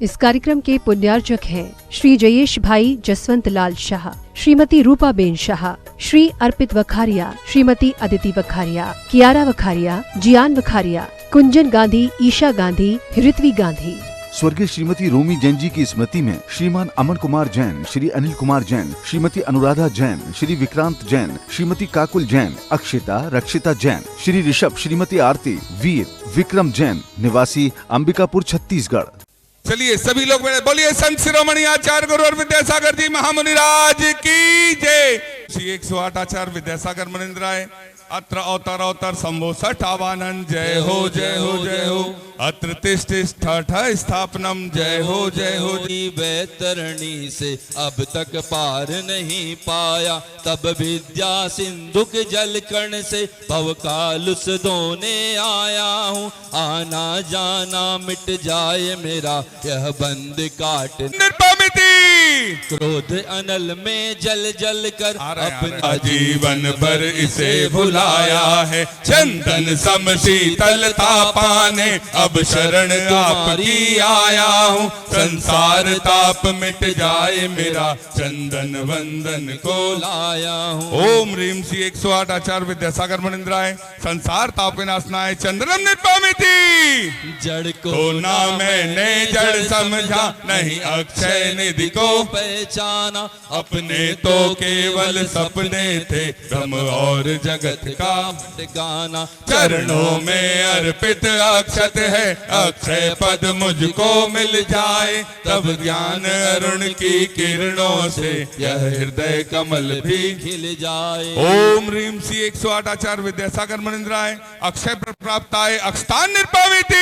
इस कार्यक्रम के पुण्यार्चक हैं श्री जयेश भाई जसवंत लाल शाह, श्रीमती रूपाबेन शाह, श्री अर्पित वखारिया, श्रीमती अदिति वखारिया, कियारा वखारिया, जियान वखारिया, कुंजन गांधी, ईशा गांधी, ऋत्वी गांधी। स्वर्गीय श्रीमती रोमी जैन जी की स्मृति में श्रीमान अमन कुमार जैन, श्री अनिल कुमार जैन, श्रीमती अनुराधा जैन, श्री विक्रांत जैन, श्रीमती काकुल जैन, अक्षिता रक्षिता जैन, श्री ऋषभ, श्रीमती आरती, वीर विक्रम जैन, निवासी अंबिकापुर छत्तीसगढ़। चलिए सभी लोग बोलिए संत शिरोमणि आचार्य गुरुवर विद्यासागर जी महामुनि राज की जय। श्री 108 आचार्य विद्यासागर मुनिंद्राय अत्र अवतार अवतार शंभो सठ आवानंद जय हो जय हो जय हो। अत्र तिष्ठ ठाठ स्थापनम जय हो जय हो। वैतरणी से अब तक पार नहीं पाया, तब विद्या सिंधु के जल कर्ण से भव कालुस धोने आया हूँ। आना जाना मिट जाए मेरा यह बंद काट निर्पामिति। क्रोध अनल में जल जल कर अपना जीवन भर इसे भुलाया है। चंदन सम शीतलता पाने अब शरण आपकी आया हूँ। संसार ताप मिट जाए मेरा चंदन वंदन को लाया हूँ। ओम ह्रीम श्री 108 आचार्य विद्यासागर मुनिंद्राय संसार ताप विनाशनाय चंद्रम निर्पामिति। जड़ को ना मैंने जड़ समझा, नहीं अक्षय निधि को पहचाना। अपने तो केवल सपने थे, ब्रह्म और जगत का गाना। चरणों में अर्पित अक्षत है, अक्षय पद मुझको मिल जाए। तब ज्ञान अरुण की किरणों से यह हृदय कमल भी खिल जाए। ओम ह्रीम श्री 108 आचार्य विद्यासागर मुनिंद्राय अक्षय प्राप्ताय अक्षतान निर्पामिति।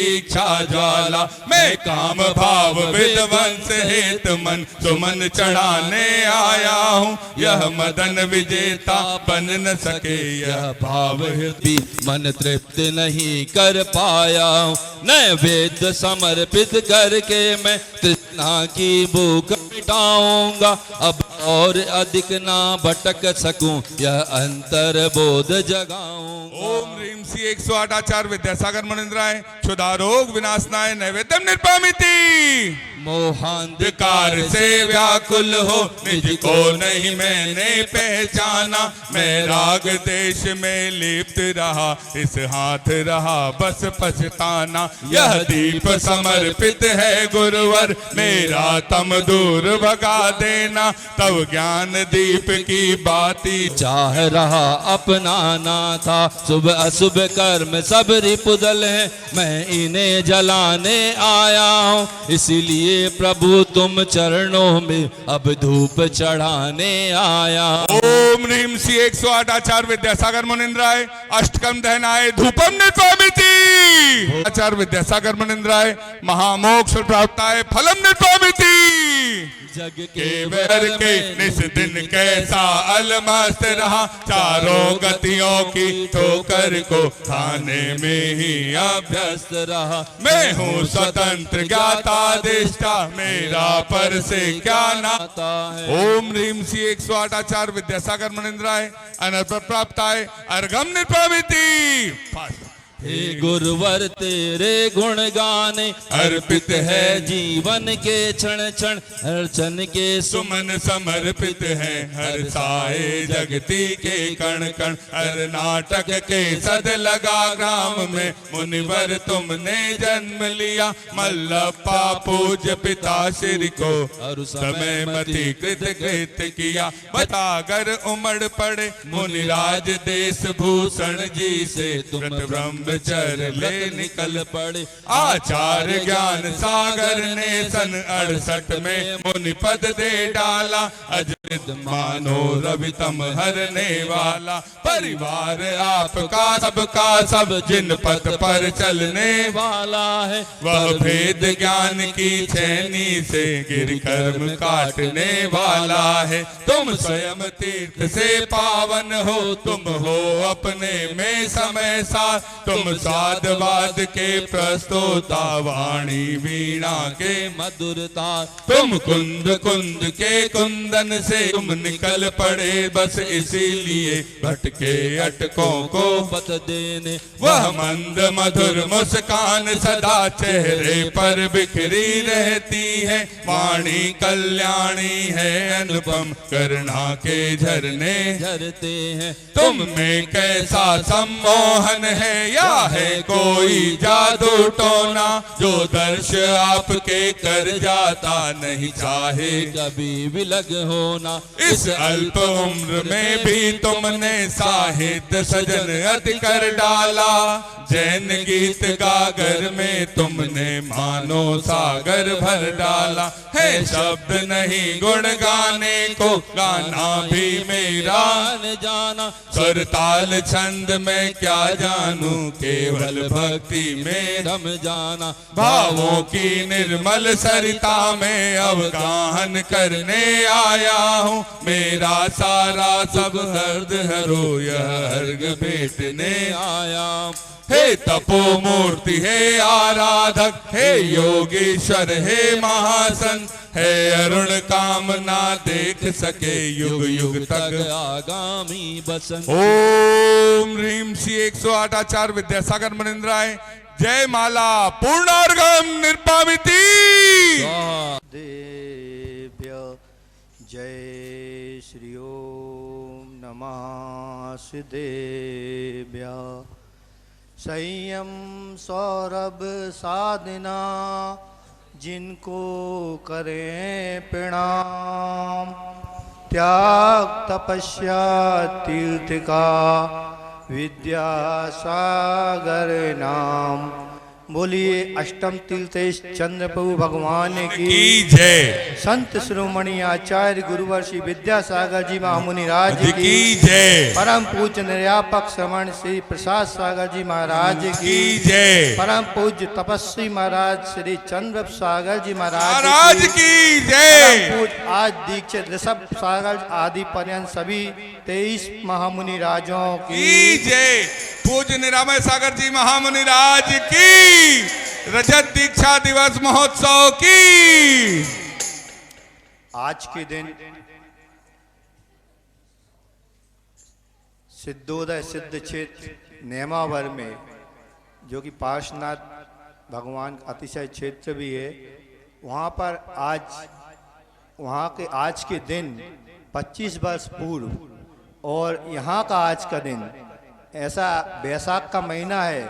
इच्छा ज्वाला मैं काम भाव विध्वंस हेत मन सुमन चढ़ाने आया हूँ। यह मदन विजेता बन न सके यह भाव भी मन तृप्त नहीं कर पाया हूँ। नैवेद्य समर्पित करके मैं तृष्णा की भूख मिटाऊंगा। अब और अधिक ना भटक सकूं यह अंतर बोध जगाऊंगा। ओम ह्रीम श्री 108 आचार्य विद्यासागर मुनिंद्राय क्षुधारोग विनाशनाय नैवेद्यम निर्पामिति। मोहांधकार से व्याकुल हो निज को नहीं मैंने पहचाना। मैं राग देश में लिप्त रहा, इस हाथ रहा बस पछताना। यह दीप समर्पित है गुरुवर, मेरा तम दूर भगा देना। तब ज्ञान दीप की बाती चाह रहा अपनाना था। शुभ अशुभ कर्म सब रिपुदल है, मैं इन्हें जलाने आया हूँ। इसीलिए प्रभु तुम चरणों में अब धूप चढ़ाने आया। ओम ह्रीम श्री 108 आचार्य विद्यासागर मुनिंद्राय अष्टकम दहनाय धूपम निर्पामिति। आचार्य विद्यासागर मुनिंद्राय महामोक्ष प्राप्ताय फलम निर्पामिति। जग के वर के निस दिन कैसा अलमस्त रहा। चारों गतियों की ठोकर को खाने में ही अभ्यस्त रहा। मैं हूँ स्वतंत्र ज्ञाता दिष्टा, मेरा पर से क्या नाता है। ओम ह्रीम श्री 108 आचार्य विद्यासागर मुनिंद्राय अनर्थ प्राप्ताय अर्घम निर्पामिति। हे गुरुवर तेरे गुण गाने अर्पित है जीवन के क्षण क्षण। अर्चन के सुमन समर्पित है हर साए जगती के कण कण। हर नाटक के सद लगा ग्राम में मुनिवर तुमने जन्म लिया। मल्लप्पा पूज्य पिता श्री को समय मति कृत कृत किया। बतागर उमड़ पड़े मुनिराज देश भूषण जी से तुम ब्रह्म चर ले निकल पड़े। आचार्य ज्ञान सागर ने सन 68 में मुनि पद दे डाला। अजृत मानो रवि तम हरने वाला। परिवार आपका सबका सब जिन पथ पर चलने वाला है। वह भेद ज्ञान की छेनी से गिर कर्म काटने वाला है। तुम स्वयं तीर्थ से पावन हो, तुम हो अपने में समय सा। तुम तुम स्वादवाद के प्रस्तोता वाणी वीणा के मधुरता, तुम कुंद कुंद के कुंदन से तुम निकल पड़े बस इसीलिए भटके अटकों को बत देने वह मंद मधुर मुस्कान सदा चेहरे पर बिखरी रहती है। वाणी कल्याणी है अनुपम करुणा के झरने झरते हैं। तुम में कैसा सम्मोहन है या है कोई जादू टोना जो दर्श आपके कर जाता नहीं चाहे कभी विलग होना। इस अल्प उम्र में भी तुमने साहित्य सजन अति कर डाला। जैन गीत गागर में तुमने मानो सागर भर डाला है। शब्द नहीं गुण गाने को गाना भी मेरा न जाना। स्वर ताल छंद में क्या जानूं केवल भक्ति में रम जाना। भावों की निर्मल सरिता में अवगाहन करने आया हूँ। मेरा सारा सब दर्द हरो यह अर्घ भेटने आया। हे तपो मूर्ति हे आराधक हे योगीश्वर हे महासंत है अरुण कामना देख सके युग युग तक आगामी बसंत। ओम ह्रीम श्री 108 आचार्य विद्यासागर मुनिंद्राय जय माला पूर्णार्घम निर्पामिति देव्य जय श्री ओम नमः सिद्धेभ्य। संयम सौरभ साधना जिनको करें प्रणाम। त्याग तपस्या तीर्थ का विद्यासागर नाम। बोलिए अष्टम तीर्थेश चंद्र प्रभु भगवान की जय। संत शिरोमणि आचार्य गुरुवर श्री विद्यासागर जी महामुनि राज की जय। परम पूज्य निर्यापक श्रवण श्री प्रसाद सागर जी महाराज की जय। परम पूज्य तपस्वी महाराज श्री चंद्र सागर जी महाराज की जय। परम पूज्य आज दीक्षित ऋषभ सागर आदि पर्यंत सभी 23 महामुनि राजों की जय। पूज्य निरामय सागर जी महामुनि राज की। रजत दीक्षा दिवस महोत्सव की। आज के दिन सिद्धोदय सिद्ध क्षेत्र नेमावर में जो कि पार्श्वनाथ भगवान अतिशय क्षेत्र भी है, वहाँ पर आज के दिन 25 वर्ष पूर्व और यहाँ का आज का दिन ऐसा बैसाख का महीना है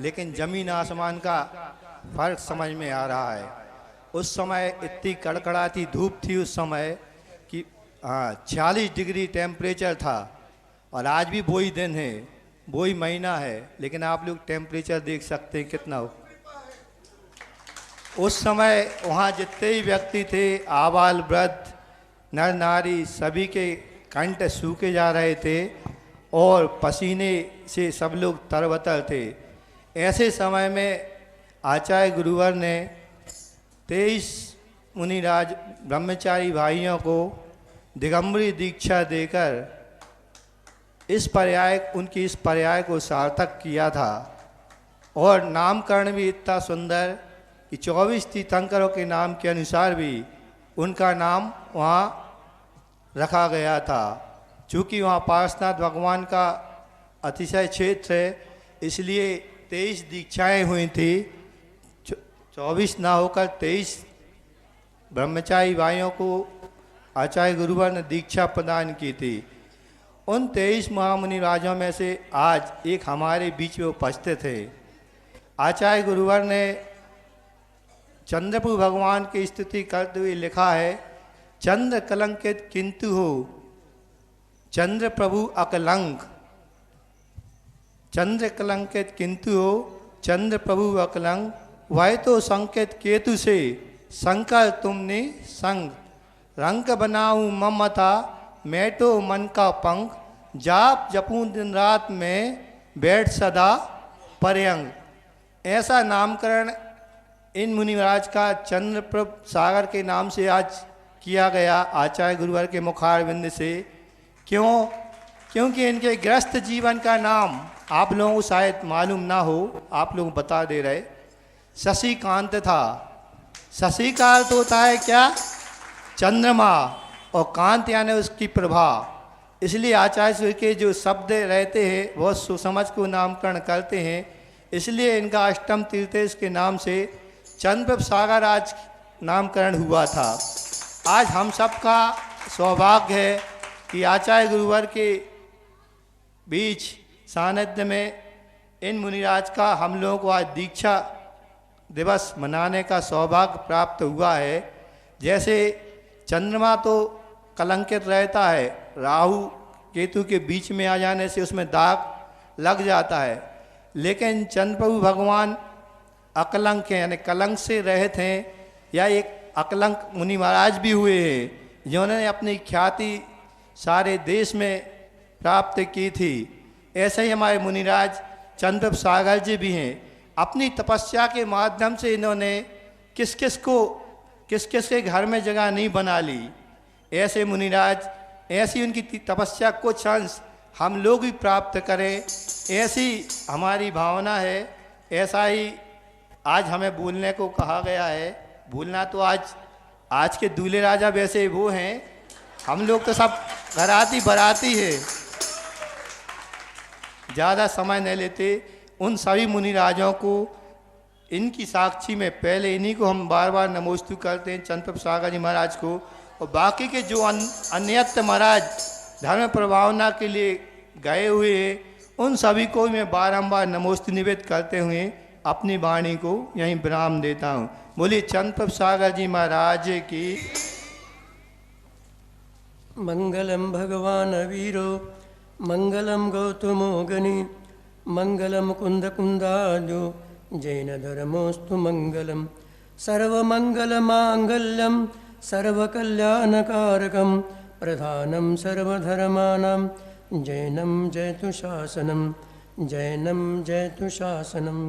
लेकिन जमीन आसमान का फर्क समझ में आ रहा है। उस समय इतनी कड़कड़ाती धूप थी उस समय कि 46 डिग्री टेम्परेचर था और आज भी वही दिन है वही महीना है, लेकिन आप लोग टेम्परेचर देख सकते हैं कितना हो। उस समय वहाँ जितने ही व्यक्ति थे आबाल वृद्ध नर नारी सभी के कंठ सूखे जा रहे थे और पसीने से सब लोग तरबतर थे। ऐसे समय में आचार्य गुरुवर ने 23 मुनिराज ब्रह्मचारी भाइयों को दिगंबरी दीक्षा देकर उनकी इस पर्याय को सार्थक किया था और नामकरण भी इतना सुंदर कि 24 तीर्थंकरों के नाम के अनुसार भी उनका नाम वहाँ रखा गया था। चूँकि वहाँ पार्श्वनाथ भगवान का अतिशय क्षेत्र है इसलिए 23 दीक्षाएं हुई थी। 24 ना होकर 23 ब्रह्मचारी भाइयों को आचार्य गुरुवर ने दीक्षा प्रदान की थी। उन 23 महामुनि राजों में से आज एक हमारे बीच में उपस्थित थे। आचार्य गुरुवर ने चंद्रप्रभु भगवान की स्तुति करते हुए लिखा है, चंद्र कलंकित किंतु हो चंद्र प्रभु अकलंक। चंद्र कलंकित किंतु हो चंद्र प्रभु अकलंक। वह तो संकेत केतु से शंकर तुमने संग। रंग बनाऊं ममता मैं तो मन का पंख। जाप जपूं दिन रात में बैठ सदा पर्यंग। ऐसा नामकरण इन मुनिराज का चंद्रप्रभ सागर के नाम से आज किया गया आचार्य गुरुवर के मुखारविंद से। क्यों? क्योंकि इनके गृहस्थ जीवन का नाम आप लोगों को शायद मालूम ना हो, आप लोग बता दे रहे, शशिकांत था। शशि का अर्थ होता है क्या? चंद्रमा, और कांत यानी उसकी प्रभा। इसलिए आचार्य के जो शब्द रहते हैं बहुत सोच समझ को नामकरण करते हैं, इसलिए इनका अष्टम तीर्थेश के नाम से चंद्रप्रभ सागर आज नामकरण हुआ था। आज हम सबका सौभाग्य है कि आचार्य गुरुवर के बीच सानिध्य में इन मुनिराज का हम लोगों को आज दीक्षा दिवस मनाने का सौभाग्य प्राप्त हुआ है। जैसे चंद्रमा तो कलंकित रहता है, राहु केतु के बीच में आ जाने से उसमें दाग लग जाता है, लेकिन चंद्रप्रभु भगवान अकलंक हैं, यानी कलंक से रहित हैं, या एक अकलंक मुनि महाराज भी हुए हैं जिन्होंने अपनी ख्याति सारे देश में प्राप्त की थी। ऐसे ही हमारे मुनिराज चंद्रप्रभ सागर जी भी हैं। अपनी तपस्या के माध्यम से इन्होंने किस किस के घर में जगह नहीं बना ली। ऐसे मुनिराज, ऐसी उनकी तपस्या कुछ अंश हम लोग भी प्राप्त करें, ऐसी हमारी भावना है। ऐसा ही आज हमें भूलने को कहा गया है। भूलना तो आज के दूल्हे राजा वैसे वो हैं, हम लोग तो सब घराती बराती है। ज़्यादा समय नहीं लेते, उन सभी मुनिराजों को इनकी साक्षी में पहले इन्हीं को हम बार बार नमोस्तु करते हैं, चंद्रप्रभ सागर जी महाराज को, और बाकी के जो अन्यत्र महाराज धर्म प्रभावना के लिए गए हुए हैं उन सभी को मैं बारंबार नमोस्तु निवेदित करते हुए अपनी वाणी को यहीं विराम देता हूँ। बोलिए चंद्रप्रभ सागर जी महाराज की। मंगलम भगवान वीरो मंगलम गौतमो गणि मंगलम कुंद कुंदाजो जैन धर्मोस्तु मंगलम सर्वमंगल मांगल्यम सर्वकल्याणकारकम प्रधानम सर्वधर्माणां जैनम जयतु शासनम जैनम जयतु शासनम।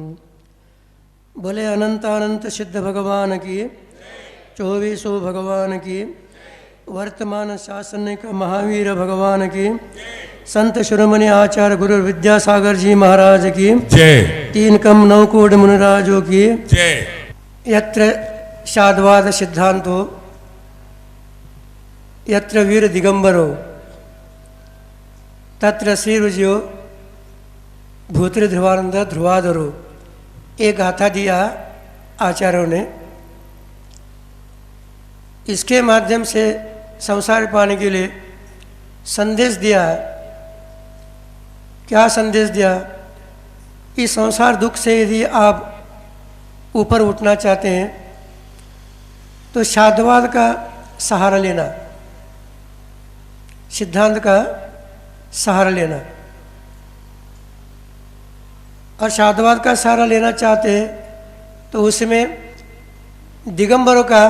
बोले अनंतानंत सिद्ध भगवान की, 24 भगवान की, वर्तमान शासन का महावीर भगवान की, संत शिरोमणि आचार्य गुरु विद्यासागर जी महाराज की जय। 3 कम 9 कोटि मुनिराजों की जय। यत्र शाद्वाद सिद्धांतो यत्र वीर दिगंबरो तत्र श्री रुजयो भूतृ ध्रुवानंद ध्रुवाधरो। एक गाथा दिया आचार्यों ने, इसके माध्यम से संसार पाने के लिए संदेश दिया है। क्या संदेश दिया? इस संसार दुख से यदि आप ऊपर उठना चाहते हैं तो शाद्वाद का सहारा लेना, सिद्धांत का सहारा लेना। और शाद्वाद का सहारा लेना चाहते हैं तो उसमें दिगंबरों का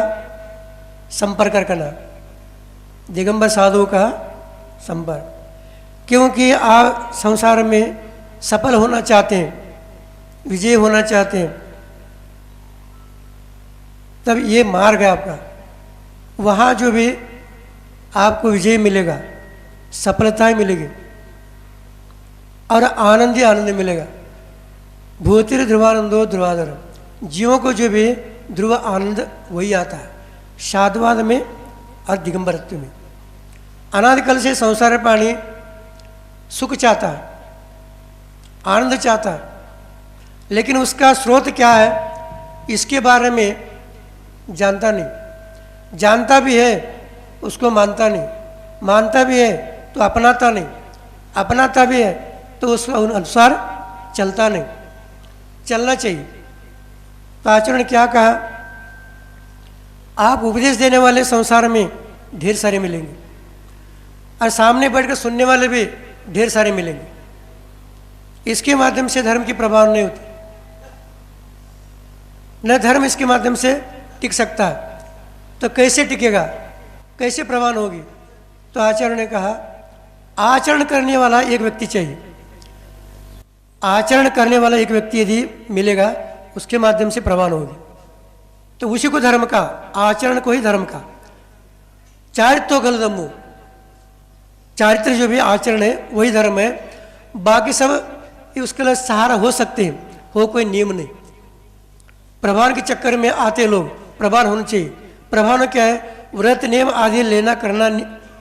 संपर्क करना, दिगंबर साधुओं का संपर्क। क्योंकि आप संसार में सफल होना चाहते हैं, विजय होना चाहते हैं, तब ये मार्ग है आपका। वहाँ जो भी आपको विजय मिलेगा, सफलताएं मिलेगी और आनंद ही आनंद मिलेगा। भूतिर ध्रुवानंदो ध्रुवाधर, जीवों को जो भी ध्रुव आनंद वही आता है शाद्वाद में और दिगंबरत्व में। अनादिकाल से संसार प्राणी सुख चाहता है, आनंद चाहता है, लेकिन उसका स्रोत क्या है इसके बारे में जानता नहीं। जानता भी है उसको मानता नहीं, मानता भी है तो अपनाता नहीं, अपनाता भी है तो उस अनुसार चलता नहीं। चलना चाहिए। तो आचार्य ने क्या कहा? आप उपदेश देने वाले संसार में ढेर सारे मिलेंगे और सामने बैठकर सुनने वाले भी ढेर सारे मिलेंगे। इसके माध्यम से धर्म की प्रभाव नहीं होती, न धर्म इसके माध्यम से टिक सकता है। तो कैसे टिकेगा, कैसे प्रमाण होगी? तो आचार्य ने कहा आचरण करने वाला एक व्यक्ति चाहिए। आचरण करने वाला एक व्यक्ति यदि मिलेगा उसके माध्यम से प्रमाण होगी। तो उसी को धर्म का, आचरण को ही धर्म का। चारित्व गलदम्बु, चारित्र जो भी आचरण है वही धर्म है, बाकी सब ये उसके लिए सहारा हो सकते हैं, हो कोई नियम नहीं। प्रभान के चक्कर में आते लोग, प्रभान होना चाहिए। प्रभावन क्या है? व्रत नियम आदि लेना करना,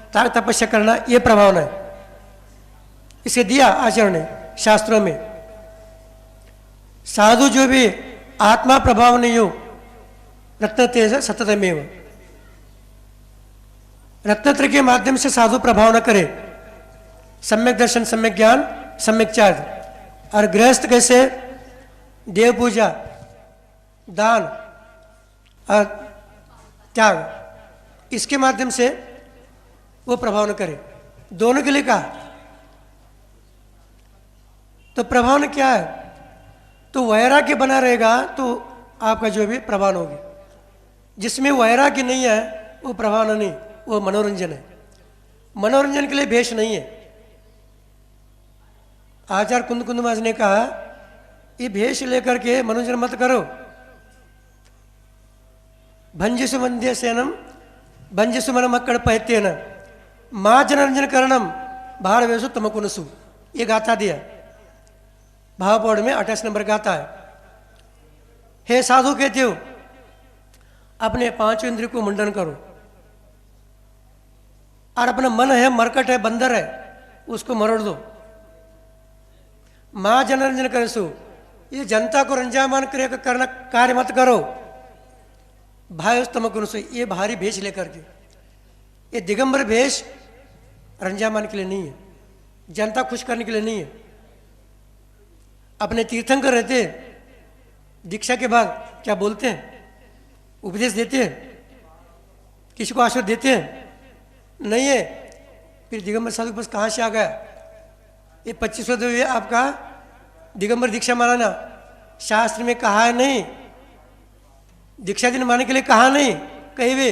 त्याग तपस्या करना, ये प्रभावन है। इसे दिया आचरण है शास्त्रों में। साधु जो भी आत्मा प्रभाव नहीं हो, रत्न तेज सततमेव, रत्नत्र के माध्यम से साधु प्रभाव न करे। सम्यक दर्शन, सम्यक ज्ञान, सम्यक चार्य। और गृहस्थ कैसे? देव पूजा, दान और त्याग, इसके माध्यम से वो प्रभाव न करे। दोनों के लिए कहा। तो प्रभाव न क्या है? तो वैराग्य बना रहेगा तो आपका जो भी प्रभाव होगी। जिसमें वैराग्य नहीं है वो प्रभाव नहीं, वो मनोरंजन है। मनोरंजन के लिए भेष नहीं है। आचार्य कुंद कुंद महाराज ने कहा ये भेष लेकर के मनोरंजन मत करो। भंजसु मंद्य सेनम भंजसु मन मक्कड़ पहते न माँ जनरंजन करणम भार वेसु तमकुनसु, ये गाथा दिया भावपौड़ में 28 नंबर गाथा है। हे साधु कहते हो अपने 5 इंद्रिय को मुंडन करो, और अपना मन है मरकट है, बंदर है, उसको मरोड़ दो। माँ जनरंजन करसु, ये जनता को रंजामान करना कार्य मत करो। भाई तमकुनसु, ये भारी भेष लेकर के, ये दिगंबर भेष रंजामान के लिए नहीं है, जनता खुश करने के लिए नहीं है। अपने तीर्थंकर रहते दीक्षा के बाद क्या बोलते हैं? उपदेश देते हैं, किसी को आशीर्वाद देते हैं? नहीं है। फिर दिगंबर साधु के पास कहाँ से आ गया? ये 2500 देवी आपका दिगंबर दीक्षा मानाना, शास्त्र में कहा है नहीं, दीक्षा दिन मानने के लिए कहा नहीं, कहीं भी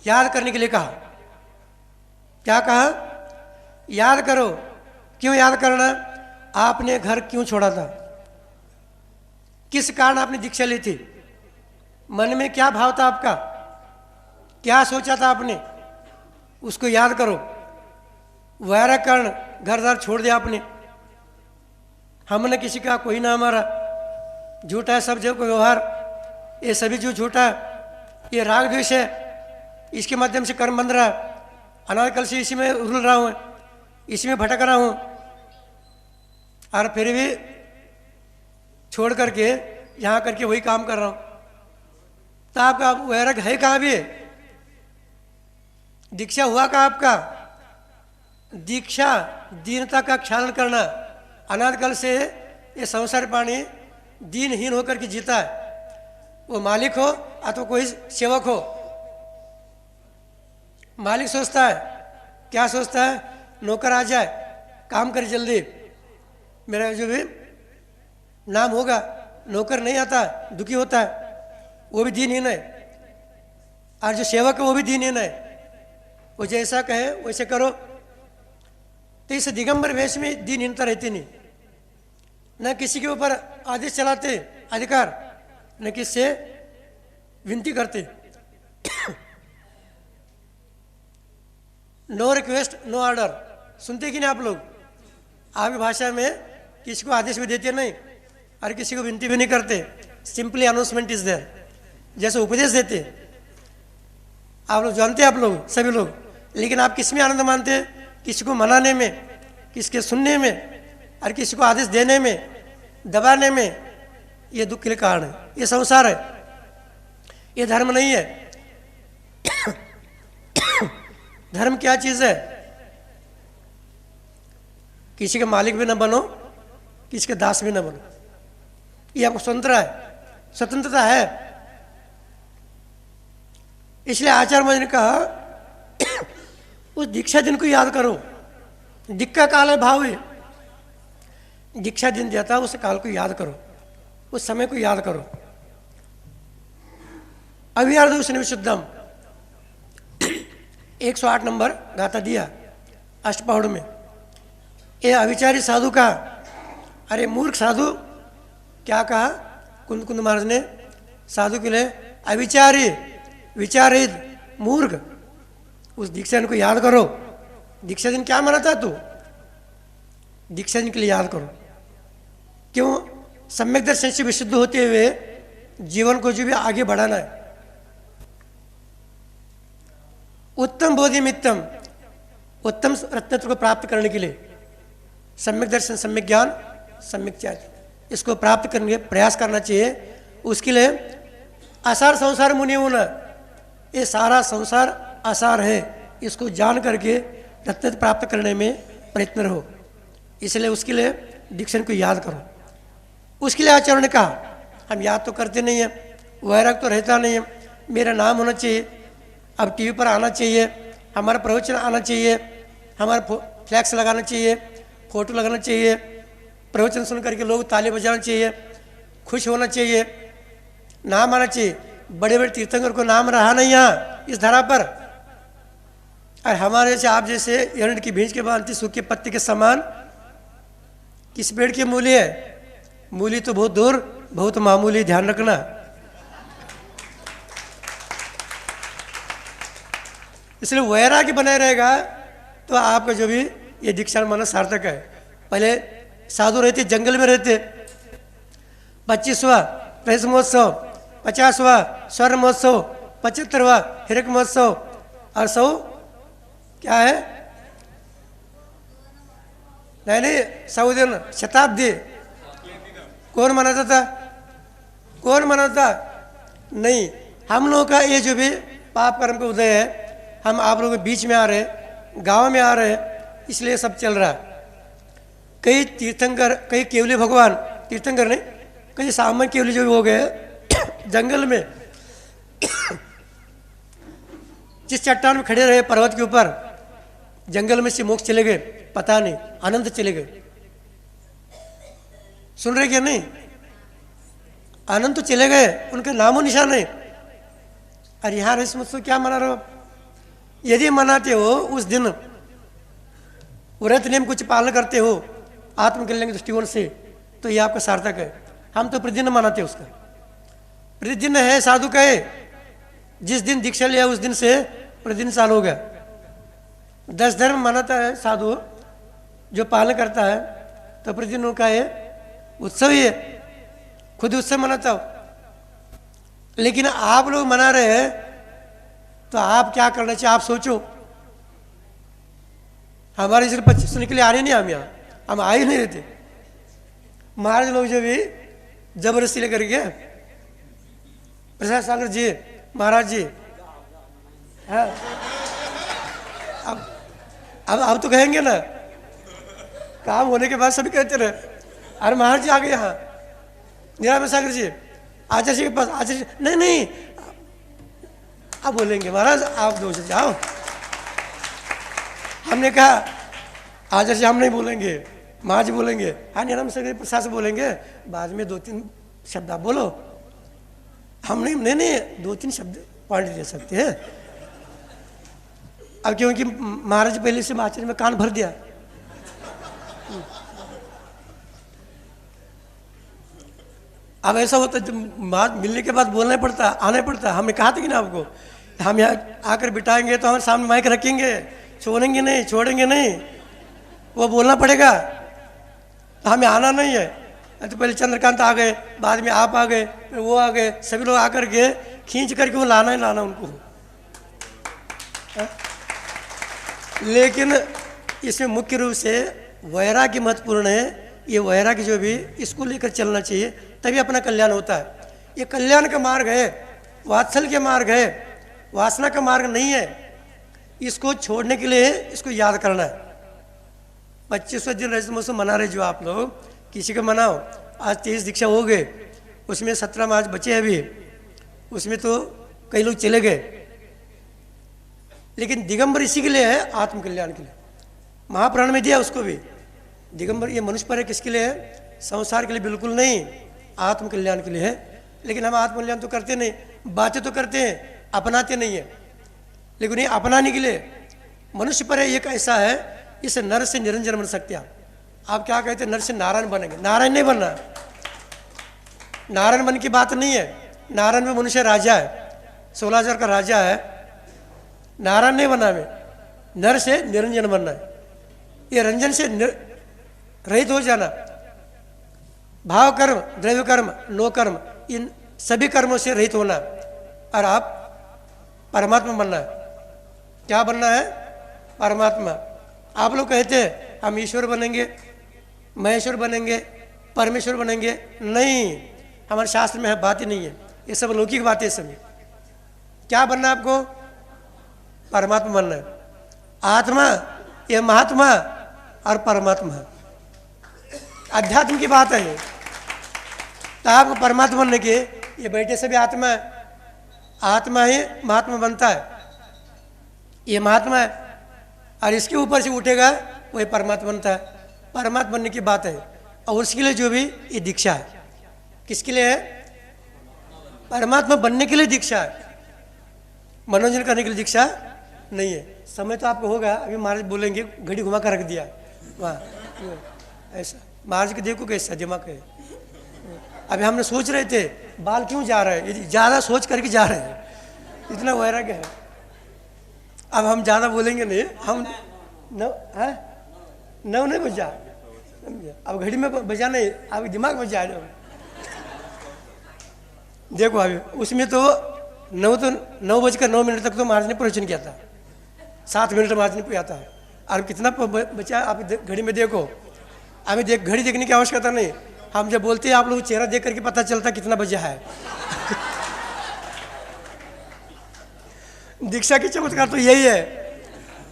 याद करने के लिए कहा। क्या कहा? याद करो। क्यों याद करना? आपने घर क्यों छोड़ा था? किस कारण आपने दीक्षा ली थी? मन में क्या भाव था आपका? क्या सोचा था आपने? उसको याद करो। वैराग्य कारण घर द्वार छोड़ दिया आपने। हमने किसी का कोई ना हमारा, झूठा है सब जगह व्यवहार, ये सभी जो झूठा है, ये राग द्वेष है, इसके माध्यम से कर्म बंध रहा है। अनादिकाल से इसी में रुल रहा हूँ, इसी में भटक रहा हूँ, और फिर भी छोड़ करके यहाँ करके वही काम कर रहा हूँ। तो आपका वैराग्य है कहाँ? भी दीक्षा हुआ का आपका? दीक्षा दीनता का ख्याल करना। अनादिकाल से ये संसार प्राणी दीनहीन होकर के जीता है, वो मालिक हो अथवा कोई सेवक हो। मालिक सोचता है, क्या सोचता है? नौकर आ जाए, काम करे जल्दी, मेरा जो भी नाम होगा। नौकर नहीं आता, दुखी होता है, वो भी दीनहीन है। और जो सेवक है वो भी दीनहीन है, वो जैसा कहे वैसे करो। तो इस दिगंबर वेश में दीनहीनता रहती नहीं। न किसी के ऊपर आदेश चलाते अधिकार, न किसी से विनती करते। नो रिक्वेस्ट नो ऑर्डर, सुनते कि नहीं आप लोग? आपकी भाषा में किसी को आदेश भी देते नहीं और किसी को विनती भी नहीं करते। सिंपली अनाउंसमेंट इज देयर, जैसे उपदेश देते आप लोग जानते हैं, आप लोग सभी लोग। लेकिन आप किस में आनंद मानते हैं? किसी को मनाने में, किसके सुनने में, और किसी को आदेश देने में, दबाने में। ये दुख के लिए कारण है, ये संसार है, ये धर्म नहीं है। धर्म क्या चीज़ है? किसी के मालिक भी न बनो, किसी के दास भी न बनो। ये आपको स्वतंत्रता है। इसलिए आचार्य महाराज ने कहा उस दीक्षा दिन को याद करो। दीक्षा काल है भाव है, दीक्षा दिन देता है, उस काल को याद करो, उस समय को याद करो। अवियार्दूषण विशुद्धम 108 नंबर गाथा दिया अष्टपौड़ में। ये अविचारी साधु का, अरे मूर्ख साधु, क्या कहा कुंद कुंद महाराज ने साधु के लिए? अविचारी, विचारहित, मूर्ख। उस दीक्षा को याद करो, दीक्षा दिन क्या माना था तू? दीक्षा दिन के लिए याद करो। क्यों? सम्यक दर्शन से विशुद्ध होते हुए जीवन को जो भी आगे बढ़ाना है। उत्तम बोधि मित्तम, उत्तम रत्नत्व को प्राप्त करने के लिए सम्यक दर्शन, सम्यक ज्ञान, सम्यक चारित्र, इसको प्राप्त करने के प्रयास करना चाहिए। उसके लिए आसार संसार मुनि होना, ये सारा संसार आसार है, इसको जान करके रत्न प्राप्त करने में प्रयत्न रहो। इसलिए उसके लिए दीक्षण को याद करो। उसके लिए आचरण का हम याद तो करते नहीं हैं, वैराग तो रहता नहीं है। मेरा नाम होना चाहिए, अब टीवी पर आना चाहिए, हमारा प्रवचन आना चाहिए, हमारा फ्लैक्स लगाना चाहिए, फोटो लगाना चाहिए, प्रवचन सुन करके लोग ताली बजाना चाहिए, खुश होना चाहिए, नाम आना चाहिए। बड़े बड़े तीर्थंकर को नाम रहा नहीं यहाँ इस धरा पर। और हमारे जैसे आप जैसे एरंड की भींज के बांधती सूखे पत्ते के समान किस पेड़ की मूली है? मूली तो बहुत दूर, बहुत मामूली, ध्यान रखना। इसलिए वैराग्य बनाए रहेगा तो आपका जो भी ये दीक्षा माना सार्थक है। पहले साधु रहते, जंगल में रहते, 25वां प्रवेश महोत्सव, 50वां स्वर्ण महोत्सव, 75वां हिरक महोत्सव, और 100 क्या है? नहीं 100 दिन शताब्दी कौन मनाता था? कौन मनाता? नहीं, हम लोगों का ये जो भी पाप कर्म का उदय है, हम आप लोगों के बीच में आ रहे, गांव में आ रहे, इसलिए सब चल रहा है। कई तीर्थंकर, कई केवली भगवान, तीर्थंकर नहीं, कई सामान्य केवली जो हो गए जंगल में जिस चट्टान में खड़े रहे पर्वत के ऊपर, जंगल में से मोक्ष चले गए, पता नहीं, अनंत चले गए। सुन रहे क्या? नहीं, अनंत तो चले गए, उनका नामो निशान नहीं। अरे यार इस मुझसे क्या मना रहे हो? यदि मनाते हो उस दिन व्रत नियम कुछ पालन करते हो आत्मकल्याण के दृष्टिकोण से, तो ये आपका सार्थक है। हम तो प्रतिदिन मनाते उसका, प्रतिदिन है साधु का है। जिस दिन दीक्षा लिया उस दिन से प्रतिदिन साल हो गया। 10 धर्म मनाता है साधु, जो पालन करता है, तो प्रतिदिन उनका है उत्सव ही है, खुद उत्सव मनाता हो। लेकिन आप लोग मना रहे हैं तो आप क्या करना चाहिए आप सोचो। हमारे इस 25 के लिए आ रहे नहीं, हम यहाँ हम आ ही नहीं रहते। महाराज लोग जो भी जबरदस्ती लेकर के, प्रसाद सागर जी महाराज जी, हाँ अब तो कहेंगे ना, काम होने के बाद सभी कहते रहे अरे महाराज जी आ गए यहाँ, निरामय सागर जी आचार्य जी के पास, आचार्य नहीं नहीं आप बोलेंगे महाराज आप दो से जाओ। हमने कहा आचार्य जी हम नहीं बोलेंगे, महाराज जी बोलेंगे, हाँ निरामय सागर प्रसाद से बोलेंगे, बाद में 2-3 शब्द आप बोलो। हम नहीं 2-3 शब्द पॉइंट दे सकते हैं। अब क्योंकि महाराज पहले से आचार्य में कान भर दिया। अब ऐसा होता जब बात मिलने के बाद बोलना पड़ता, आना पड़ता। हमने कहा था कि ना आपको, हम यहाँ आकर बिठाएंगे तो हमारे सामने माइक रखेंगे, छोड़ेंगे नहीं, छोड़ेंगे नहीं, वो बोलना पड़ेगा। तो हमें आना नहीं है। तो पहले चंद्रकांत आ गए, बाद में आप आ गए, फिर वो आ गए, सभी लोग आकर के खींच करके वो लाना ही लाना उनको। लेकिन इसमें मुख्य रूप से वैराग्य महत्वपूर्ण है। ये वैराग्य जो भी इसको लेकर चलना चाहिए, तभी अपना कल्याण होता है। ये कल्याण का मार्ग है, वात्सल्य के मार्ग है, वासना का मार्ग नहीं है। इसको छोड़ने के लिए इसको याद करना है। 25वें दिन रजत महोत्सव मना रहे जो आप लोग, किसी को मनाओ। आज 23 दीक्षा हो गए, उसमें 17 में आज बचे अभी, उसमें तो कई लोग चले गए। लेकिन दिगंबर इसी के लिए है, आत्मकल्याण के लिए। महाप्राण में दिया उसको भी। दिगंबर ये मनुष्य पर है, किसके लिए है? संसार के लिए बिल्कुल नहीं, आत्मकल्याण के लिए है। लेकिन हम आत्मकल्याण तो करते नहीं, बातें तो करते हैं, अपनाते नहीं है। लेकिन ये अपनाने के लिए मनुष्य पर है, एक ऐसा है, इस नर से निरंजन बन सकते हैं आप क्या कहते हैं? नर से नारायण बनेंगे। नारायण नहीं बनना, नारायण बन की बात नहीं है। नारायण में मनुष्य राजा है, 16,000 का राजा है, नारायण नहीं बना में। नर से निरंजन बनना है। ये रंजन से रहित हो जाना। भाव कर्म, द्रव्य कर्म, लो कर्म, इन सभी कर्मों से रहित होना और आप परमात्मा बनना है। क्या बनना है? परमात्मा। आप लोग कहते हैं हम ईश्वर बनेंगे, महेश्वर बनेंगे, परमेश्वर बनेंगे। नहीं, हमारे शास्त्र में है बात ही नहीं है, ये सब लौकिक बातें हैं। सभी क्या बनना है आपको? परमात्मा बनना है। आत्मा, ये महात्मा और परमात्मा, अध्यात्म की बात है। तो आपको परमात्मा बनने के, ये बैठे सभी आत्मा है, आत्मा ही महात्मा बनता है। ये महात्मा है और इसके ऊपर से उठेगा वही परमात्मा बनता है। परमात्मा बनने की बात है। और उसके लिए जो भी ये दीक्षा है, किसके लिए है? परमात्मा बनने के लिए दीक्षा है, मनोरंजन करने के लिए दीक्षा नहीं है। समय तो आपको होगा, अभी महाराज बोलेंगे घड़ी घुमा कर रख दिया वहाँ, ऐसा महाराज को देखो कैसा दिमाग है। अभी हमने सोच रहे थे बाल क्यों जा रहे हैं, ज़्यादा सोच करके जा रहे हैं, इतना वैराग्य है। अब हम ज़्यादा बोलेंगे नहीं, हम नौ नहीं बजा, अब घड़ी में बजा नहीं, अब दिमाग में जा रहे। देखो अभी उसमें तो 9:09 तक तो महाराज ने प्रवचन किया था, 7 मिनट महाराज ने किया था। और कितना बचा आप घड़ी में देखो। अभी घड़ी देखने की आवश्यकता नहीं, हम जब बोलते हैं आप लोग चेहरा देख करके पता चलता कितना बजा है। दीक्षा की चमत्कार तो यही है।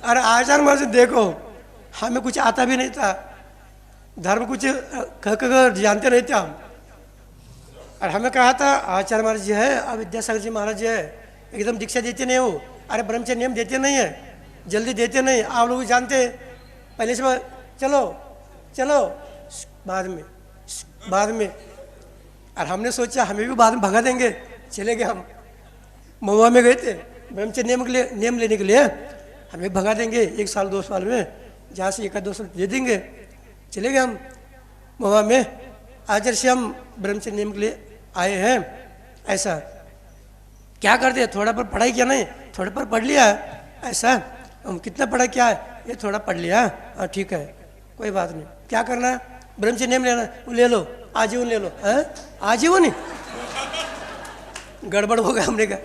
अरे आचार्य महाराज देखो, हमें कुछ आता भी नहीं था, धर्म कुछ जानते नहीं थे हम। और हमें कहा था आचार्य महाराज जी है, अब विद्यासागर जी महाराज जी है, एकदम दीक्षा देते नहीं हो। अरे ब्रह्मचर्य नियम देते नहीं है, जल्दी देते नहीं, आप लोग जानते पहले से चलो चलो बाद में। और हमने सोचा हमें भी बाद में भगा देंगे, चले गए। हम महुआ में गए थे ब्रह्मचर्य नियम लेने के लिए, हमें भगा देंगे 1 साल 2 साल में, जहाँ से 1-2 साल दे देंगे। चले गए हम महुआ में, आचार्य से हम ब्रह्मचर्य नियम के लिए आए हैं। ऐसा क्या करते हैं, थोड़ा पर पढ़ाई किया नहीं, थोड़ा पर पढ़ लिया, ऐसा हम कितना पढ़ा क्या है, ये थोड़ा पढ़ लिया, हाँ ठीक है कोई बात नहीं। क्या करना है? ब्रह्मचर्य नियम लेना, ले लो, आजीवन ले लो। हैं आजीवन ही गड़बड़ हो गया। हमने कहा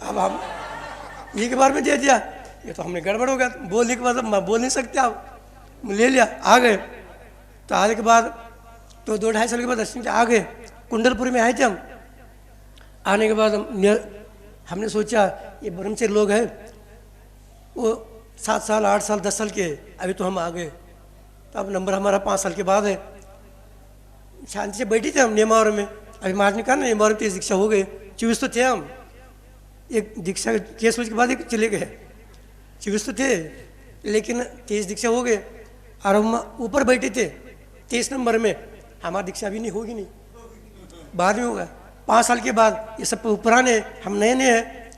अब हम एक बार में दे दिया, ये तो हमने गड़बड़ हो गया। बोलने के बाद बोल नहीं सकते, आप ले लिया, आ गए। तो आने के बाद तो 2-2.5 साल के बाद दर्शन आ गए। कुंडलपुर में आए थे हम। आने के बाद हमने सोचा ये ब्रह्मचर्य लोग हैं, वो 7 साल 8 साल 10 साल के, अभी तो हम आ गए। तो अब नंबर हमारा 5 साल के बाद है। शांति से बैठे थे हम नेमावर में। अभी महाराज ने कहा ना नेमावर में 23 दीक्षा हो गए, 24 तो थे हम। एक दीक्षा केस के बाद एक चले गए, 24 तो थे, लेकिन 23 दीक्षा हो गए। और हम ऊपर बैठे थे 23 नंबर में, हमारी दीक्षा भी नहीं होगी, नहीं बाद में होगा 5 साल के बाद। ये सब पुराने, हम नए नए हैं।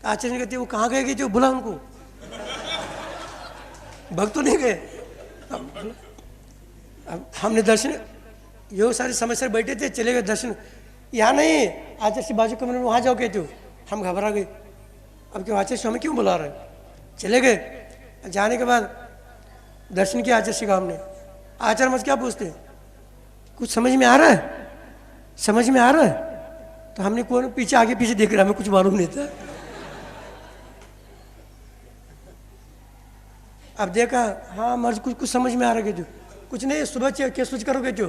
आचार्य कहते वो कहाँ गए जो बुला उनको, भक्त तो नहीं गए। अब हमने दर्शन, यो सारी समस्या बैठे थे, चले गए दर्शन। यहाँ नहीं, आचार्य से बाजू कमरे में वहाँ जाओ कहते हो, हम घबरा गए। अब क्यों आचार्य से हमें क्यों बुला रहे, चले गए। जाने के बाद दर्शन किया आचार्य से का हमने। आचार्य मुझे क्या पूछते, कुछ समझ में आ रहा है, समझ में आ रहा है? तो हमने कौन पीछे आगे पीछे देख रहा, हमें कुछ मालूम नहीं था। अब देखा, हाँ मर्ज कुछ समझ में आ रहा है जो, कुछ नहीं, सुबह केस लूज करोगे जो।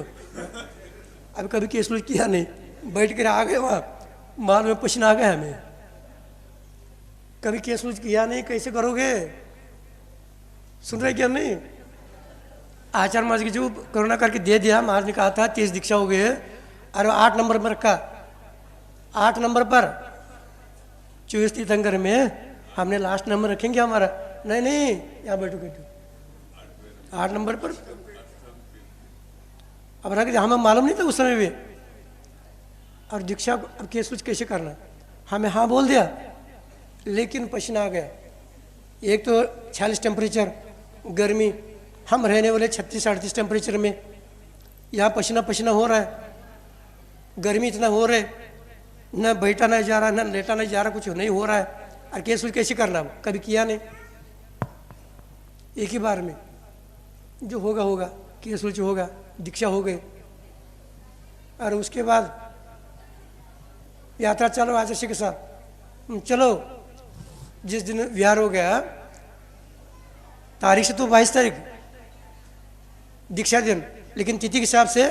अब कभी केस लूज किया नहीं, बैठ कर आ गए वहाँ, माल में पसीना आ गया हमें। कभी केस लूज किया नहीं, कैसे करोगे? सुन रहे क्या नहीं? आचार्य महाराज की जो करुणा करके दे दिया, महाराज ने कहा था 23 दीक्षा हो गई है, और 8 नंबर पर रखा। 8 नंबर पर 24 तीर्थंकर में हमने लास्ट नंबर रखेंगे हमारा। नहीं नहीं, यहाँ बैठो 8 नंबर पर। अब रख दिया, हमें मालूम नहीं था उस समय भी। और दीक्षा अब केस कुछ कैसे करना, हमें हाँ बोल दिया, लेकिन पसीना आ गया। एक तो 46 टेम्परेचर गर्मी, हम रहने वाले 36-38 टेम्परेचर में, यहाँ पसीना पसीना हो रहा है, गर्मी इतना हो रहा है, न बैठा नहीं जा रहा, न लेटा नहीं जा रहा, कुछ नहीं हो रहा है। और केस उल कैसे करना, कभी किया नहीं, एक ही बार में जो होगा होगा, केस उल होगा, दीक्षा हो गई। और उसके बाद यात्रा चलो आचार्य के साथ, चलो। जिस दिन विहार हो गया, तारीख से तो 22 तारीख दीक्षा दिन, लेकिन तिथि के हिसाब से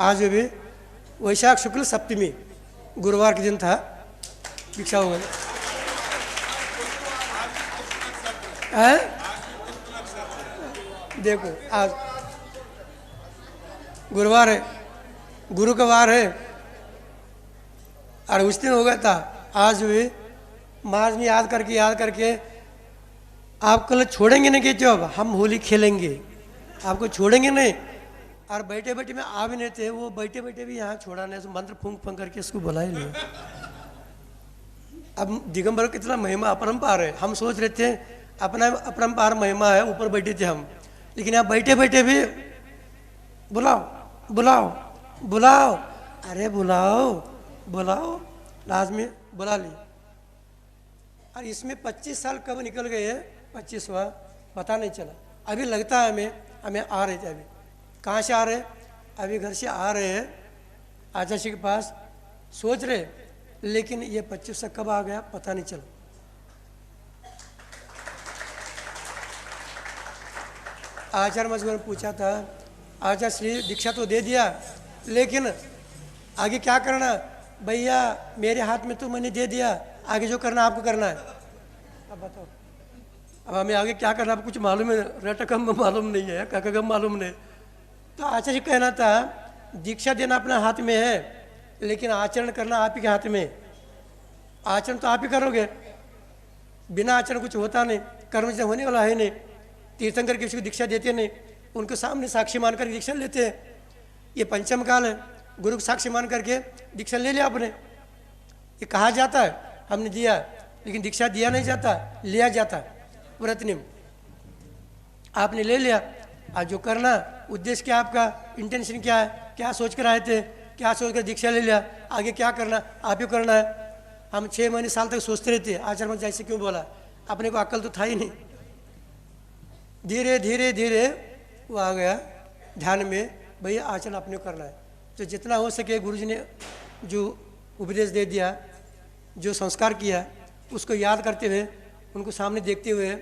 आज भी वैशाख शुक्ल सप्तमी गुरुवार के दिन था, दीक्षा हो गई। देखो आज गुरुवार है, गुरु का वार है, और उस दिन हो गया था। आज भी महाराज ने याद करके आप कल छोड़ेंगे नहीं, कहते हो अब हम होली खेलेंगे, आपको छोड़ेंगे नहीं। और बैठे बैठे में आ भी नहीं थे, वो बैठे बैठे भी यहाँ छोड़ा नहीं, तो मंत्र फूंक फूंक करके इसको बुला ही लिया। अब दिगंबर कितना महिमा अपरंपार है, हम सोच रहे थे अपना अपरंपार महिमा है, ऊपर बैठे थे हम, लेकिन यहाँ बैठे बैठे भी बुलाओ बुलाओ बुलाओ, अरे बुलाओ बुलाओ, लास्ट में बुला ली। और इसमें 25 साल कब निकल गए, 25वां पता नहीं चला। अभी लगता है हमें आ रहे थे, अभी कहाँ से आ रहे, अभी घर से आ रहे हैं आचार्य के पास, सोच रहे, लेकिन ये 25 कब आ गया पता नहीं चला। आचार्य मजबूर पूछा था, आचार्य श्री दीक्षा तो दे दिया, लेकिन आगे क्या करना, भैया मेरे हाथ में तो मैंने दे दिया, आगे जो करना आपको करना है, अब बताओ। अब हमें आगे क्या करना आपको कुछ मालूम है, रटकम मालूम नहीं है, ककगम मालूम नहीं। तो आचार्य कहना था दीक्षा देना अपना हाथ में है, लेकिन आचरण करना आप ही के हाथ में। आचरण तो आप ही करोगे, बिना आचरण कुछ होता नहीं, कर्म से होने वाला है नहीं। तीर्थंकर किसी को दीक्षा देते नहीं, उनको सामने साक्षी मानकर दीक्षा लेते हैं। ये पंचम काल है, गुरु को साक्षी मान करके दीक्षा ले लिया आपने, ये कहा जाता है हमने दिया, लेकिन दीक्षा दिया नहीं जाता, लिया जाता। व्रतनिम आपने ले लिया, आज जो करना उद्देश्य क्या, आपका इंटेंशन क्या है, क्या सोच कर आए थे, क्या सोच कर दीक्षा ले लिया, आगे क्या करना आप ही करना है। हम 6 महीने साल तक सोचते रहते, आचार्य जैसे क्यों बोला, अपने को अक्ल तो था ही नहीं। धीरे धीरे धीरे वो आ गया ध्यान में, भैया आचरण अपने को करना है। तो जितना हो सके गुरुजी ने जो उपदेश दे दिया, जो संस्कार किया, उसको याद करते हुए, उनको सामने देखते हुए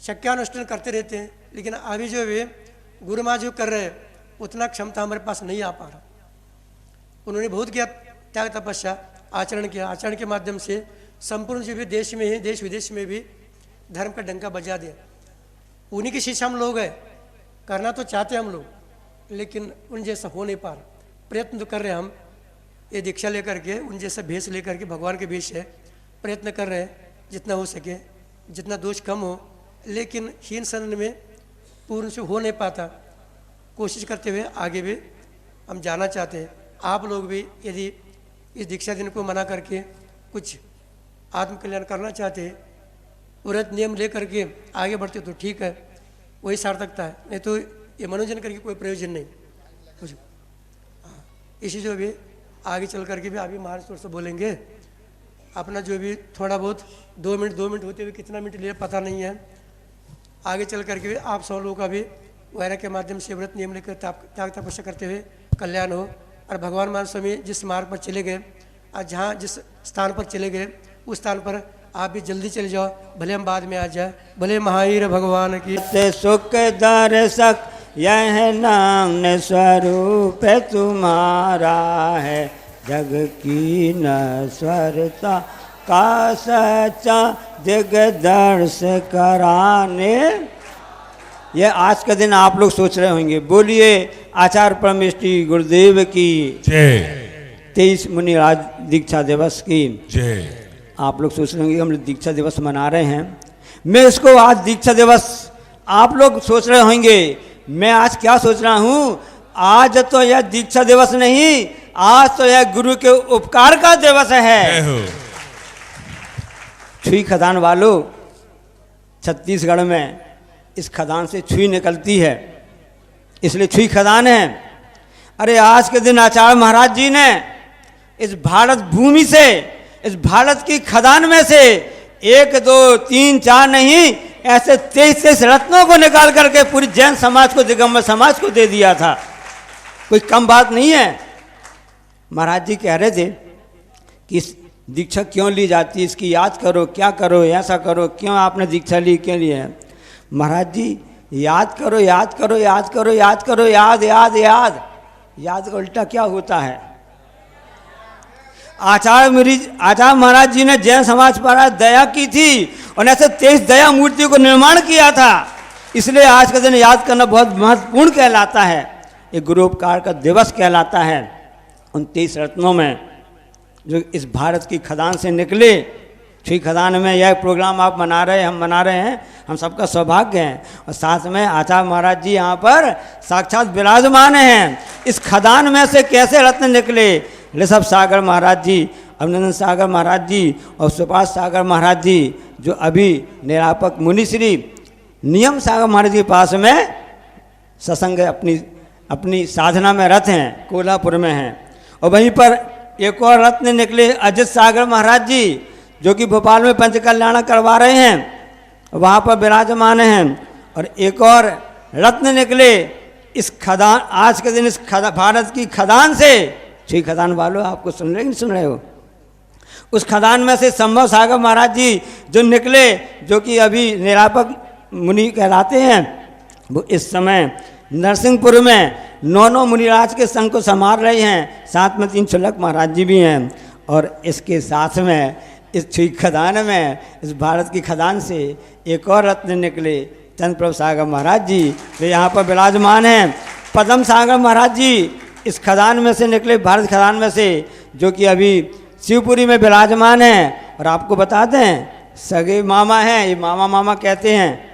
शक्यानुष्ठान करते रहते हैं। लेकिन अभी जो भी गुरु माँ जो कर रहे हैं, उतना क्षमता हमारे पास नहीं आ पा रहा। उन्होंने बहुत किया, त्याग तपस्या, आचरण किया, आचरण के माध्यम से संपूर्ण जो भी देश में ही, देश विदेश में भी धर्म का डंका बजा दिया। उन्हीं की शिक्षा हम लोग हैं, करना तो चाहते हम लोग, लेकिन उन जैसा हो नहीं पा रहा। प्रयत्न तो कर रहे हैं हम, ये दीक्षा लेकर के उन जैसा भेष लेकर के, भगवान के भेष है, प्रयत्न कर रहे हैं जितना हो सके, जितना दोष कम हो, लेकिन हीन सदन में पूर्ण से हो नहीं पाता। कोशिश करते हुए आगे भी हम जाना चाहते हैं। आप लोग भी यदि इस दीक्षा दिन को मना करके कुछ आत्मकल्याण करना चाहते हैं, व्रत नियम ले करके आगे बढ़ते तो ठीक है, वही सार्थकता है, नहीं तो ये मनोरंजन करके कोई प्रयोजन नहीं। कुछ इसी जो भी आगे चल करके भी अभी महाराज थोड़ा सा बोलेंगे, अपना जो भी थोड़ा बहुत 2 मिनट होते हुए कितना मिनट लिए पता नहीं है। आगे चल करके भी आप सब लोगों का भी वैराग्य के माध्यम से व्रत नियम लेकर त्याग तपस्या करते हुए कल्याण हो। और भगवान मान स्वामी जिस मार्ग पर चले गए, आज जहाँ जिस स्थान पर चले गए, उस स्थान पर आप भी जल्दी चले जाओ, भले हम बाद में आ जाए। भले महावीर भगवान की सुख दर्शक यह नाम स्वरूप तुम्हारा है, जग की नश्वरता का सच्चा दिग्दर्श कराने। ये आज का दिन आप लोग सोच रहे होंगे, बोलिए आचार्य परमेष्ठी गुरुदेव की जय। 23 मुनिराज दीक्षा दिवस की जय। आप लोग सोच रहे होंगे हम लोग दीक्षा दिवस मना रहे हैं। मैं इसको आज दीक्षा दिवस, आप लोग सोच रहे होंगे मैं आज क्या सोच रहा हूँ, आज तो यह दीक्षा दिवस नहीं, आज तो यह गुरु के उपकार का दिवस है। छुई खदान वालों, छत्तीसगढ़ में इस खदान से छुई निकलती है, इसलिए छुई खदान है। अरे आज के दिन आचार्य महाराज जी ने इस भारत भूमि से इस भारत की खदान में से 1 2 3 4 नहीं, ऐसे 23 रत्नों को निकाल करके पूरी जैन समाज को, दिगंबर समाज को दे दिया था। कोई कम बात नहीं है। महाराज जी कह रहे थे कि इस दीक्षा क्यों ली जाती है, इसकी याद करो, क्या करो, ऐसा करो, क्यों आपने दीक्षा ली, क्यों ली है। महाराज जी याद करो, याद करो, याद करो, याद करो, याद याद याद याद का उल्टा क्या होता है। आचार्य महाराज जी ने जैन समाज पर दया की थी और ऐसे 23 दया मूर्तियों को निर्माण किया था, इसलिए आज का दिन याद करना बहुत महत्वपूर्ण कहलाता है। ये गुरोपकार का दिवस कहलाता है। उन 23 रत्नों में जो इस भारत की खदान से निकले, श्री खदान में यह प्रोग्राम आप मना रहे हैं, हम मना रहे हैं, हम सबका सौभाग्य है। और साथ में आचार्य महाराज जी यहाँ पर साक्षात विराजमान हैं। इस खदान में से कैसे रत्न निकले, ऋषभ सागर महाराज जी, अभिनंदन सागर महाराज जी और सुभाष सागर महाराज जी, जो अभी निरापक मुनिश्री नियम सागर महाराज के पास में सत्संग अपनी साधना में रत हैं, कोल्हापुर में हैं। और वहीं पर एक और रत्न निकले अजित सागर महाराज जी, जो कि भोपाल में पंचकल्याण करवा रहे हैं, वहाँ पर विराजमान हैं। और एक और रत्न निकले इस खदान, आज के दिन इस भारत की खदान से, श्री खदान वालों आपको सुन रहे नहीं सुन रहे हो, उस खदान में से संभव सागर महाराज जी जो निकले, जो कि अभी निरापक मुनि कहलाते हैं, वो इस समय नरसिंहपुर में 9 मुनिराज के संघ को संभाल रहे हैं। साथ में 3 चुलक महाराज जी भी हैं। और इसके साथ में इस श्री खदान में, इस भारत की खदान से एक और रत्न निकले, चंद्रप्रभ सागर महाराज जी, वे यहाँ पर विराजमान हैं। पद्म सागर महाराज जी इस खदान में से निकले, भारत खदान में से, जो कि अभी शिवपुरी में विराजमान हैं। और आपको बता दें, सगे मामा हैं, ये मामा कहते हैं।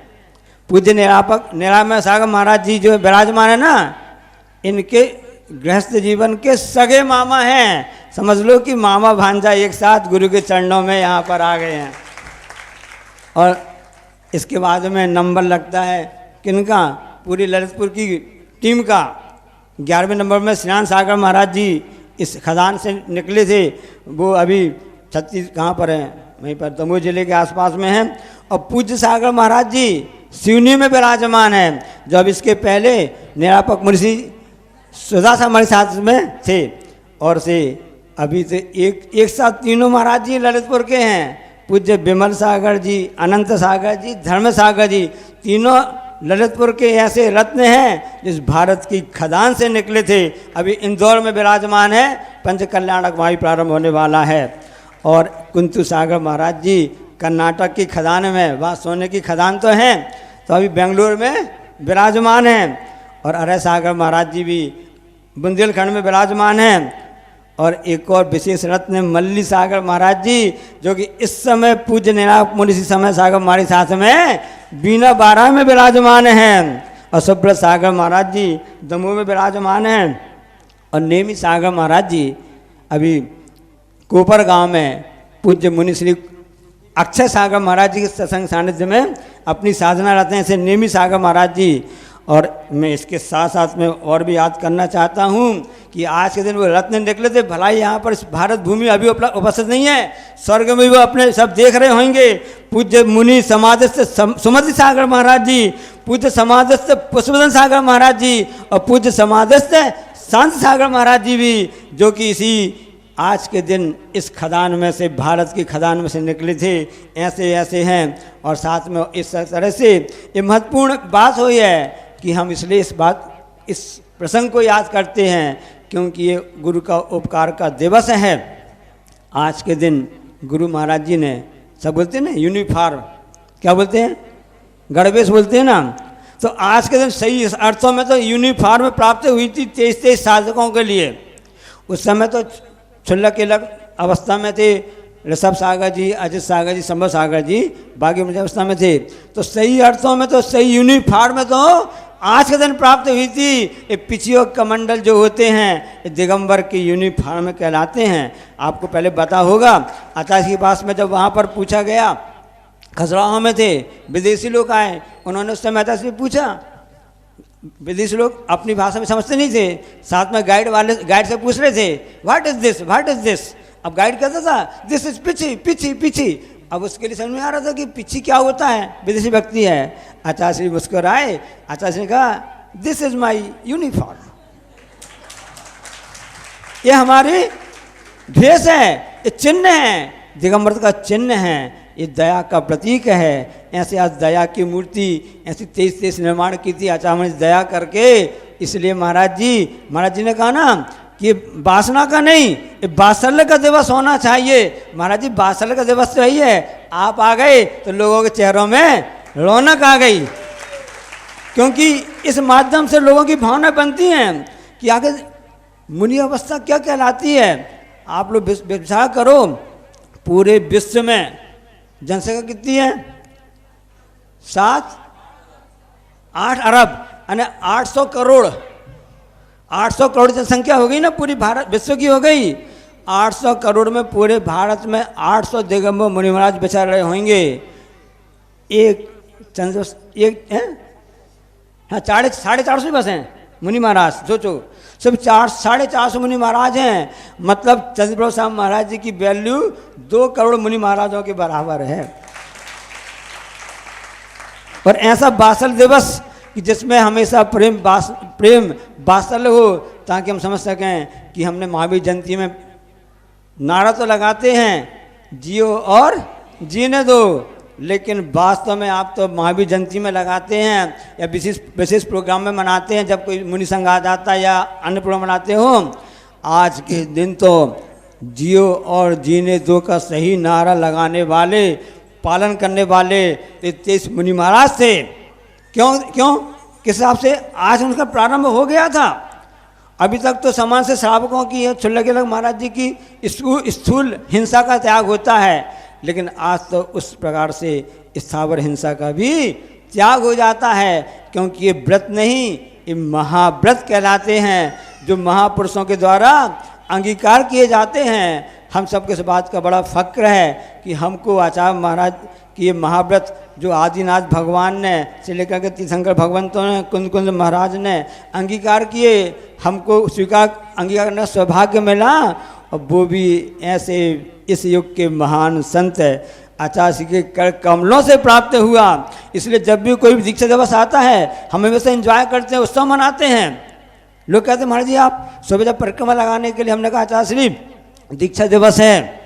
पूज्य निरामय सागर महाराज जी जो विराजमान है ना, इनके गृहस्थ जीवन के सगे मामा हैं। समझ लो कि मामा भांजा एक साथ गुरु के चरणों में यहाँ पर आ गए हैं। और इसके बाद में नंबर लगता है किनका, पूरी ललितपुर की टीम का। 11वें नंबर में स्नान सागर महाराज जी इस खदान से निकले थे, वो अभी छत्तीस कहाँ पर हैं, वहीं पर दमोह जिले के आसपास में हैं। और पूज्य सागर महाराज जी सिवनी में विराजमान हैं, जो अब इसके पहले निरापक मुंशी सुधा हमारे साथ में थे। और से अभी से एक साथ तीनों महाराज जी ललितपुर के हैं। पूज्य विमल सागर जी, अनंत सागर जी, धर्म सागर जी, तीनों ललितपुर के ऐसे रत्न हैं जिस भारत की खदान से निकले थे। अभी इंदौर में विराजमान है, पंचकल्याणक वहाँ प्रारंभ होने वाला है। और कुंतु सागर महाराज जी कर्नाटक की खदान में, वहाँ सोने की खदान तो है, तो अभी बेंगलुरु में विराजमान हैं। और अरय सागर महाराज जी भी बुंदेलखंड में विराजमान हैं। और एक और विशेष रत्न मल्ली सागर महाराज जी, जो कि इस समय पूज्य निराप मुनिषि समय सागर हमारे साथ में बीना 12 में विराजमान हैं। और सुब्रत सागर महाराज जी दमोह में विराजमान हैं। और नेमी सागर महाराज जी अभी कोपर गांव में पूज्य मुनिश्री अक्षय सागर महाराज जी के सत्संग सानिध्य में अपनी साधना रहते हैं, ऐसे नेमी सागर महाराज जी। और मैं इसके साथ साथ में और भी याद करना चाहता हूँ कि आज के दिन वो रत्न निकले थे। भलाई यहाँ पर इस भारत भूमि अभी उपस्थित नहीं है, स्वर्ग में वो अपने सब देख रहे होंगे। पूज्य मुनि समाधस्थ सुमति सागर महाराज जी, पूज्य समाधस्थ पुष्पदन सागर महाराज जी और पूज्य समाधस्थ शांत सागर महाराज जी भी, जो कि इसी आज के दिन इस खदान में से, भारत की खदान में से निकले थे, ऐसे ऐसे हैं। और साथ में इस तरह से ये महत्वपूर्ण बात हुई है कि हम इसलिए इस प्रसंग को याद करते हैं क्योंकि ये गुरु का उपकार का दिवस है। आज के दिन गुरु महाराज जी ने, सब बोलते हैं ना यूनिफॉर्म, क्या बोलते हैं, गणवेश बोलते हैं ना, तो आज के दिन सही अर्थों में तो यूनिफॉर्म प्राप्त हुई थी 23 साधकों के लिए। उस समय तो क्षुल्लक अवस्था में थे ऋषभ सागर जी, अजित सागर जी, संभव सागर जी, बाकी अवस्था में थे। तो सही अर्थों में तो सही यूनिफॉर्म में तो आज के दिन प्राप्त हुई थी। ये पिछियों कमंडल जो होते हैं ये दिगंबर की यूनिफॉर्म कहलाते हैं। आपको पहले पता होगा, आचार्य के पास में जब वहाँ पर पूछा गया, खजुराहो में थे, विदेशी लोग आए, उन्होंने उस समय आचार्य से पूछा, विदेशी लोग अपनी भाषा में समझते नहीं थे, साथ में गाइड से पूछ रहे थे, what is this, what is this. अब गाइड कहता था this is peachy peachy peachy. अब उसके लिए समझ में आ रहा था कि पिची क्या होता है, विदेशी व्यक्ति है। आचार्य श्री मुस्कुराए, आचार्य श्री ने कहा दिस इज माई यूनिफॉर्म, ये हमारी भेष है, ये चिन्ह है, दिगंबर का चिन्ह है, ये दया का प्रतीक है। ऐसे आज दया की मूर्ति ऐसी 23 निर्माण की थी आचार्य ने दया करके। इसलिए महाराज जी ने कहा ना कि वासना का नहीं, ये वात्सल्य का दिवस होना चाहिए। महाराज जी वात्सल्य का दिवस तो यही है, आप आ गए तो लोगों के चेहरों में रौनक आ गई, क्योंकि इस माध्यम से लोगों की भावना बनती हैं कि आगे मुनि अवस्था क्या कहलाती है। आप लोग विचार करो, पूरे विश्व में जनसंख्या कितनी है? 7-8 अरब यानी 800 करोड़। 800 करोड़ जनसंख्या हो गई ना, पूरी भारत विश्व की हो गई। 800 करोड़ में पूरे भारत में 800 दिगंबर मुनि महाराज विचार रहे होंगे। एक चंद्र एक है, हाँ 450 बस हैं मुनि महाराज। सोचो सिर्फ 450 मुनि महाराज हैं, मतलब चंद्रप्रभु साहब महाराज जी की वैल्यू 2 करोड़ मुनि महाराजों के बराबर है। और ऐसा वात्सल्य दिवस कि जिसमें हमेशा प्रेम वात्सल्य हो, ताकि हम समझ सकें कि हमने महावीर जयंती में नारा तो लगाते हैं जियो और जीने दो, लेकिन वास्तव में आप तो महावीर जयंती में लगाते हैं या विशेष प्रोग्राम में मनाते हैं, जब कोई मुनि संघ आ जाता है या अन्य प्रोग्राम मनाते हो। आज के दिन तो जियो और जीने दो का सही नारा लगाने वाले, पालन करने वाले 23 मुनि महाराज थे। क्यों किस हिसाब से आज उनका प्रारंभ हो गया था। अभी तक तो समाज से श्रावकों की छुल्लक महाराज जी की स्थूल हिंसा का त्याग होता है, लेकिन आज तो उस प्रकार से स्थावर हिंसा का भी त्याग हो जाता है, क्योंकि ये व्रत नहीं, ये महाव्रत कहलाते हैं, जो महापुरुषों के द्वारा अंगीकार किए जाते हैं। हम सबके इस बात का बड़ा फक्र है कि हमको आचार्य महाराज कि ये महाव्रत जो आदिनाथ भगवान ने से लेकर के तीर्थंकर भगवंतों ने, कुंद महाराज ने अंगीकार किए, हमको अंगीकार करने का सौभाग्य मिला। और वो भी ऐसे इस युग के महान संत आचार्य श्री के कर कमलों से प्राप्त हुआ। इसलिए जब भी कोई दीक्षा दिवस आता है हम हमेशा एंजॉय करते हैं, उत्सव मनाते हैं। लोग कहते हैं महाराज जी आप सुबह परिक्रमा लगाने के लिए, हमने कहा आचार्य श्री दीक्षा दिवस है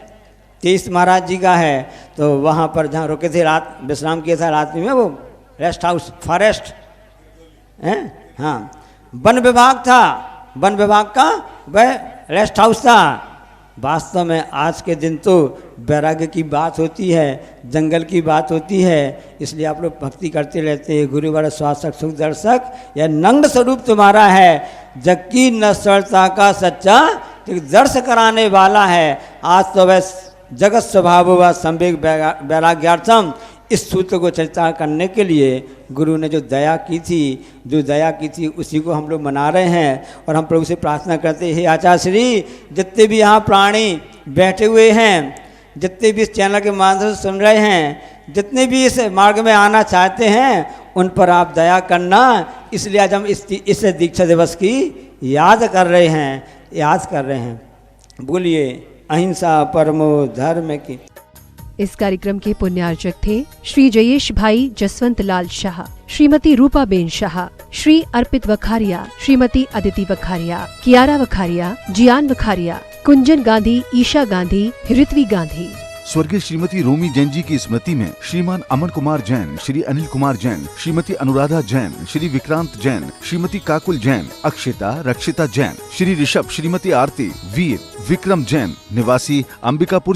23 महाराज जी का है, तो वहाँ पर जहाँ रुके थे, रात विश्राम किया था रात्रि में, वो रेस्ट हाउस फॉरेस्ट है, हाँ वन विभाग था, वन विभाग का वह रेस्ट हाउस था। वास्तव में आज के दिन तो वैराग्य की बात होती है, जंगल की बात होती है। इसलिए आप लोग भक्ति करते रहते हैं। गुरुवर स्वासक सुख दर्शक या नंग स्वरूप तुम्हारा है, जबकि नश्वरता का सच्चा दर्श कराने वाला है। आज तो वह जगत स्वभाव व संवेग वैराग्यार्थम इस सूत्र को चर्चा करने के लिए गुरु ने जो दया की थी उसी को हम लोग मना रहे हैं। और हम प्रभु से प्रार्थना करते हैं, हे आचार्य श्री, जितने भी यहाँ प्राणी बैठे हुए हैं, जितने भी इस चैनल के माध्यम से सुन रहे हैं, जितने भी इस मार्ग में आना चाहते हैं, उन पर आप दया करना। इसलिए आज हम इस दीक्षा दिवस की याद कर रहे हैं। बोलिए अहिंसा परमो धर्म की। इस कार्यक्रम के पुण्यार्चक थे श्री जयेश भाई जसवंत लाल शाह, श्रीमती रूपा बेन शाह, श्री अर्पित वखारिया, श्रीमती अदिति वखारिया, कियारा वखारिया, जियान वखारिया, कुंजन गांधी, ईशा गांधी, ऋत्वी गांधी। स्वर्गीय श्रीमती रोमी जैन जी की स्मृति में श्रीमान अमन कुमार जैन, श्री अनिल कुमार जैन, श्रीमती अनुराधा जैन, श्री विक्रांत जैन, श्रीमती काकुल जैन, अक्षिता रक्षिता जैन, श्री ऋषभ, श्रीमती आरती, वीर विक्रम जैन, निवासी अंबिकापुर